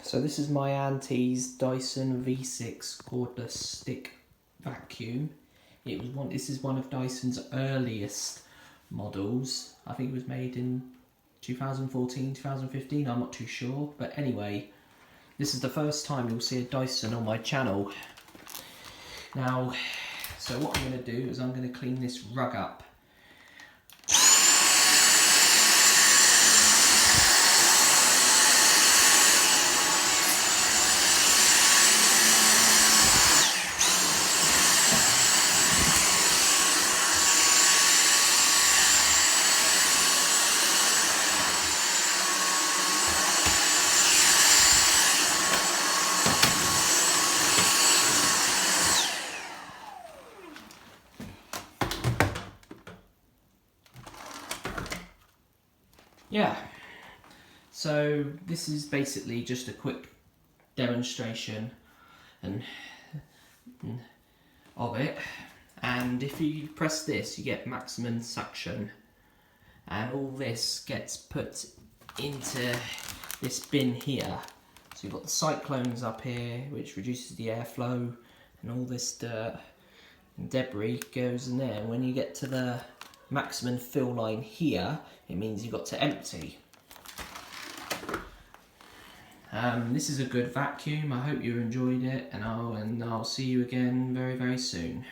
So this is my auntie's Dyson V6 Cordless stick vacuum. This is one of Dyson's earliest models. I think it was made in 2014, 2015, I'm not too sure. But anyway, this is the first time you'll see a Dyson on my channel. Now, so what I'm going to do is I'm going to clean this rug up. Yeah, so this is basically just a quick demonstration of it, and if you press this you get maximum suction, and all this gets put into this bin here. So you've got the cyclones up here which reduces the airflow, and all this dirt and debris goes in there. When you get to the maximum fill line here, it means you've got to empty. This is a good vacuum. I hope you enjoyed it, and I'll see you again very, very soon.